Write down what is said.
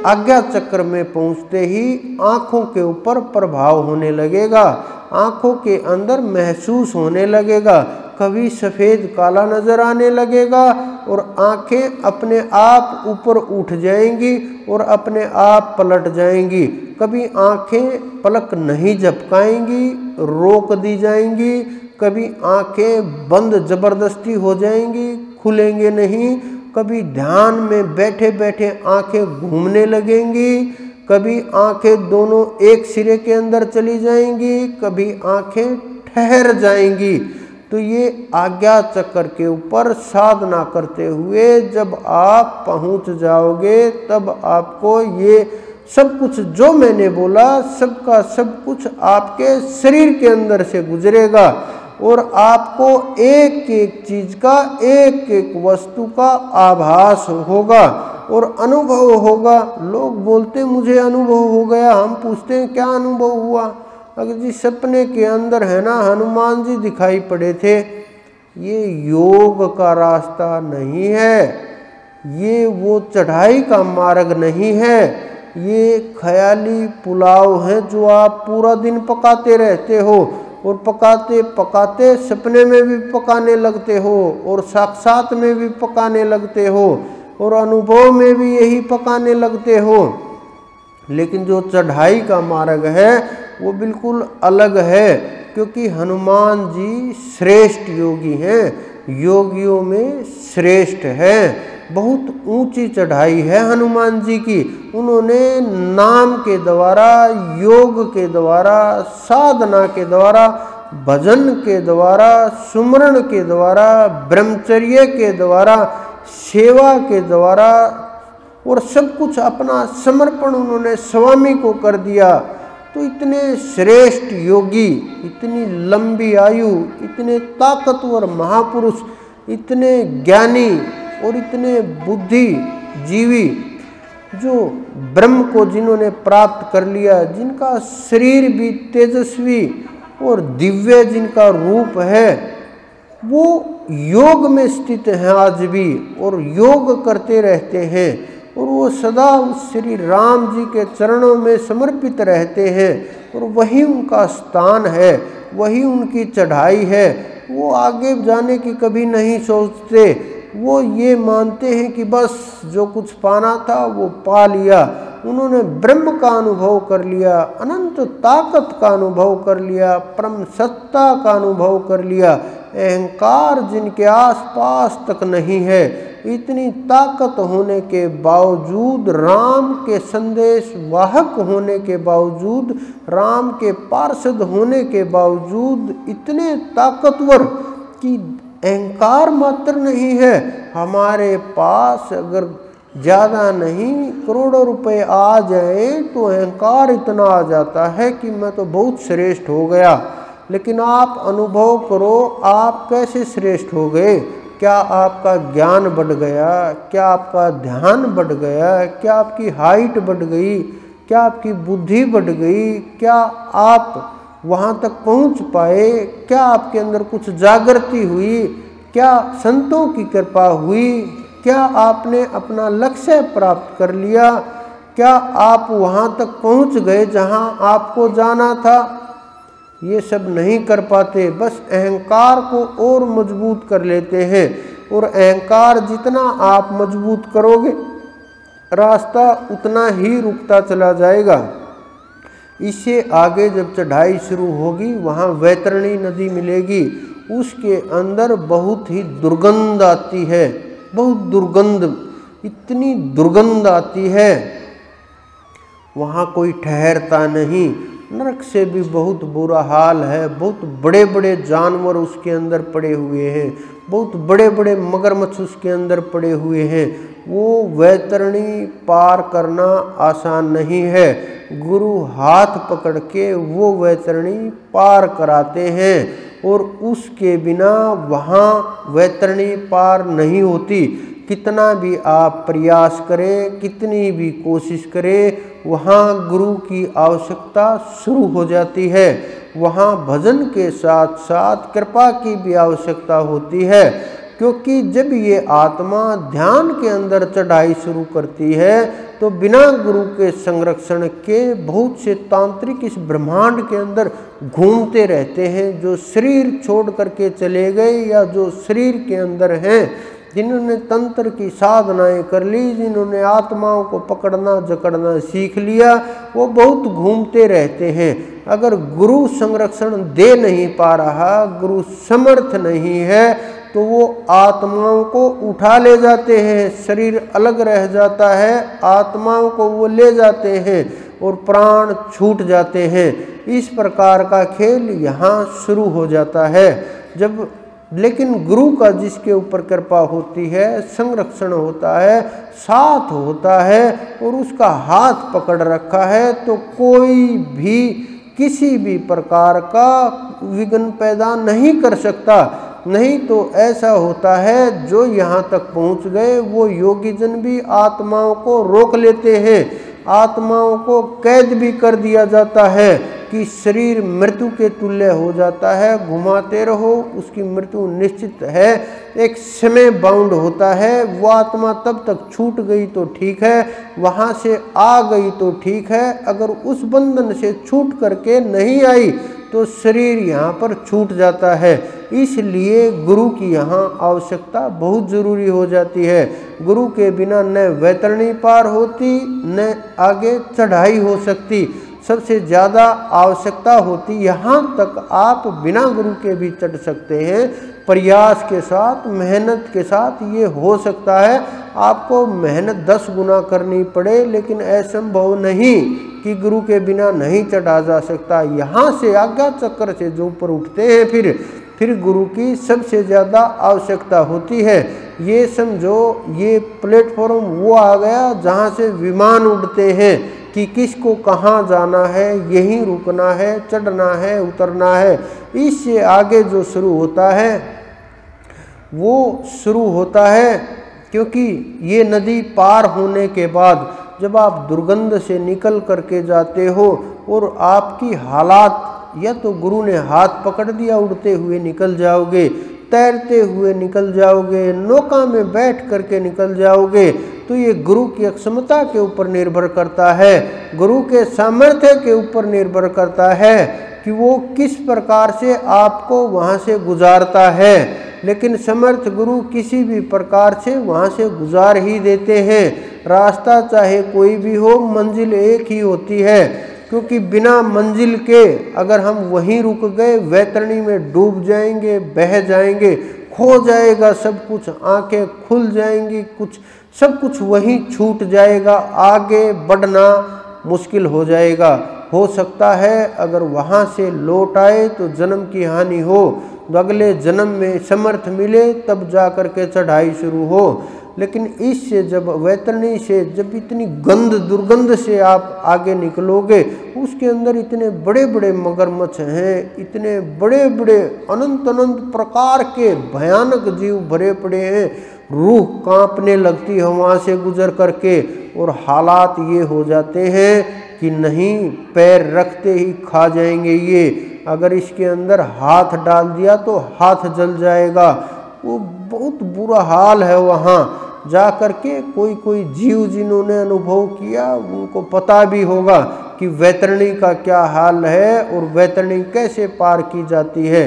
आज्ञा चक्र में पहुंचते ही आंखों के ऊपर प्रभाव होने लगेगा, आंखों के अंदर महसूस होने लगेगा, कभी सफ़ेद काला नज़र आने लगेगा और आंखें अपने आप ऊपर उठ जाएंगी और अपने आप पलट जाएंगी। कभी आंखें पलक नहीं झपकाएंगी, रोक दी जाएंगी, कभी आंखें बंद ज़बरदस्ती हो जाएंगी, खुलेंगे नहीं, कभी ध्यान में बैठे बैठे आंखें घूमने लगेंगी, कभी आंखें दोनों एक सिरे के अंदर चली जाएंगी, कभी आंखें ठहर जाएंगी। तो ये आज्ञा चक्र के ऊपर साधना करते हुए जब आप पहुंच जाओगे तब आपको ये सब कुछ जो मैंने बोला सबका सब कुछ आपके शरीर के अंदर से गुजरेगा और आपको एक एक चीज का, एक एक वस्तु का आभास होगा और अनुभव होगा। लोग बोलते मुझे अनुभव हो गया, हम पूछते हैं क्या अनुभव हुआ? अगर जी सपने के अंदर है ना हनुमान जी दिखाई पड़े थे। ये योग का रास्ता नहीं है, ये वो चढ़ाई का मार्ग नहीं है, ये ख्याली पुलाव है जो आप पूरा दिन पकाते रहते हो और पकाते पकाते सपने में भी पकाने लगते हो और साक्षात में भी पकाने लगते हो और अनुभव में भी यही पकाने लगते हो। लेकिन जो चढ़ाई का मार्ग है वो बिल्कुल अलग है, क्योंकि हनुमान जी श्रेष्ठ योगी हैं, योगियों में श्रेष्ठ हैं। बहुत ऊंची चढ़ाई है हनुमान जी की। उन्होंने नाम के द्वारा, योग के द्वारा, साधना के द्वारा, भजन के द्वारा, सुमरण के द्वारा, ब्रह्मचर्य के द्वारा, सेवा के द्वारा और सब कुछ अपना समर्पण उन्होंने स्वामी को कर दिया। तो इतने श्रेष्ठ योगी, इतनी लंबी आयु, इतने ताकतवर महापुरुष, इतने ज्ञानी और इतने बुद्धिजीवी जो ब्रह्म को जिन्होंने प्राप्त कर लिया, जिनका शरीर भी तेजस्वी और दिव्य जिनका रूप है, वो योग में स्थित हैं आज भी और योग करते रहते हैं और वो सदा उस श्री राम जी के चरणों में समर्पित रहते हैं और वही उनका स्थान है, वही उनकी चढ़ाई है। वो आगे जाने की कभी नहीं सोचते, वो ये मानते हैं कि बस जो कुछ पाना था वो पा लिया। उन्होंने ब्रह्म का अनुभव कर लिया, अनंत ताकत का अनुभव कर लिया, परम सत्ता का अनुभव कर लिया। अहंकार जिनके आसपास तक नहीं है, इतनी ताकत होने के बावजूद, राम के संदेश वाहक होने के बावजूद, राम के पार्षद होने के बावजूद इतने ताकतवर कि अहंकार मात्र नहीं है। हमारे पास अगर ज़्यादा नहीं करोड़ों रुपए आ जाए तो अहंकार इतना आ जाता है कि मैं तो बहुत श्रेष्ठ हो गया। लेकिन आप अनुभव करो, आप कैसे श्रेष्ठ हो गए? क्या आपका ज्ञान बढ़ गया? क्या आपका ध्यान बढ़ गया? क्या आपकी हाइट बढ़ गई? क्या आपकी बुद्धि बढ़ गई? क्या आप वहाँ तक पहुँच पाए? क्या आपके अंदर कुछ जागृति हुई? क्या संतों की कृपा हुई? क्या आपने अपना लक्ष्य प्राप्त कर लिया? क्या आप वहाँ तक पहुँच गए जहाँ आपको जाना था? ये सब नहीं कर पाते, बस अहंकार को और मजबूत कर लेते हैं और अहंकार जितना आप मजबूत करोगे रास्ता उतना ही रुकता चला जाएगा। इससे आगे जब चढ़ाई शुरू होगी वहाँ वैतरणी नदी मिलेगी, उसके अंदर बहुत ही दुर्गंध आती है, बहुत दुर्गंध, इतनी दुर्गंध आती है वहाँ कोई ठहरता नहीं। नरक से भी बहुत बुरा हाल है, बहुत बड़े बड़े जानवर उसके अंदर पड़े हुए हैं, बहुत बड़े बड़े मगरमच्छ उसके अंदर पड़े हुए हैं। वो वैतरणी पार करना आसान नहीं है। गुरु हाथ पकड़ के वो वैतरणी पार कराते हैं और उसके बिना वहाँ वैतरणी पार नहीं होती। कितना भी आप प्रयास करें, कितनी भी कोशिश करें, वहाँ गुरु की आवश्यकता शुरू हो जाती है। वहाँ भजन के साथ साथ कृपा की भी आवश्यकता होती है। क्योंकि जब ये आत्मा ध्यान के अंदर चढ़ाई शुरू करती है तो बिना गुरु के संरक्षण के बहुत से तांत्रिक इस ब्रह्मांड के अंदर घूमते रहते हैं, जो शरीर छोड़ करके चले गए या जो शरीर के अंदर हैं, जिन्होंने तंत्र की साधनाएं कर ली, जिन्होंने आत्माओं को पकड़ना जकड़ना सीख लिया, वो बहुत घूमते रहते हैं। अगर गुरु संरक्षण दे नहीं पा रहा, गुरु समर्थ नहीं है, तो वो आत्माओं को उठा ले जाते हैं, शरीर अलग रह जाता है, आत्माओं को वो ले जाते हैं और प्राण छूट जाते हैं। इस प्रकार का खेल यहाँ शुरू हो जाता है। जब लेकिन गुरु का जिसके ऊपर कृपा होती है, संरक्षण होता है, साथ होता है और उसका हाथ पकड़ रखा है, तो कोई भी किसी भी प्रकार का विघ्न पैदा नहीं कर सकता। नहीं तो ऐसा होता है, जो यहाँ तक पहुँच गए वो योगी जन भी आत्माओं को रोक लेते हैं, आत्माओं को कैद भी कर दिया जाता है कि शरीर मृत्यु के तुल्य हो जाता है, घुमाते रहो, उसकी मृत्यु निश्चित है। एक समय बाउंड होता है, वो आत्मा तब तक छूट गई तो ठीक है, वहाँ से आ गई तो ठीक है, अगर उस बंधन से छूट करके नहीं आई तो शरीर यहाँ पर छूट जाता है। इसलिए गुरु की यहाँ आवश्यकता बहुत ज़रूरी हो जाती है। गुरु के बिना न वैतरणी पार होती, न आगे चढ़ाई हो सकती। सबसे ज़्यादा आवश्यकता होती, यहाँ तक आप बिना गुरु के भी चढ़ सकते हैं, प्रयास के साथ, मेहनत के साथ ये हो सकता है। आपको मेहनत 10 गुना करनी पड़े, लेकिन असंभव नहीं कि गुरु के बिना नहीं चढ़ा जा सकता। यहाँ से आज्ञा चक्र से जो ऊपर उठते हैं, फिर गुरु की सबसे ज़्यादा आवश्यकता होती है। ये समझो, ये प्लेटफॉर्म वो आ गया जहाँ से विमान उड़ते हैं कि किसको कहाँ जाना है, यहीं रुकना है, चढ़ना है, उतरना है। इससे आगे जो शुरू होता है वो शुरू होता है, क्योंकि ये नदी पार होने के बाद जब आप दुर्गंध से निकल करके जाते हो और आपकी हालात, या तो गुरु ने हाथ पकड़ दिया, उड़ते हुए निकल जाओगे, तैरते हुए निकल जाओगे, नौका में बैठ करके निकल जाओगे, तो ये गुरु की अक्षमता के ऊपर निर्भर करता है, गुरु के सामर्थ्य के ऊपर निर्भर करता है कि वो किस प्रकार से आपको वहाँ से गुजारता है। लेकिन समर्थ गुरु किसी भी प्रकार से वहाँ से गुजार ही देते हैं। रास्ता चाहे कोई भी हो, मंजिल एक ही होती है, क्योंकि बिना मंजिल के अगर हम वहीं रुक गए, वैतरणी में डूब जाएंगे, बह जाएंगे, खो जाएगा सब कुछ, आंखें खुल जाएंगी, सब कुछ वहीं छूट जाएगा, आगे बढ़ना मुश्किल हो जाएगा। हो सकता है अगर वहाँ से लौट आए तो जन्म की हानि हो, तो अगले जन्म में समर्थ मिले तब जा कर के चढ़ाई शुरू हो। लेकिन इससे जब वैतरणी से जब इतनी गंध दुर्गंध से आप आगे निकलोगे, उसके अंदर इतने बड़े बड़े मगरमच्छ हैं, इतने बड़े बड़े अनंत अनंत प्रकार के भयानक जीव भरे पड़े हैं, रूह कांपने लगती है वहाँ से गुजर करके, और हालात ये हो जाते हैं कि नहीं, पैर रखते ही खा जाएंगे ये, अगर इसके अंदर हाथ डाल दिया तो हाथ जल जाएगा। वो बहुत बुरा हाल है। वहाँ जा कर के कोई कोई जीव जिन्होंने अनुभव किया उनको पता भी होगा कि वैतरणी का क्या हाल है और वैतरणी कैसे पार की जाती है।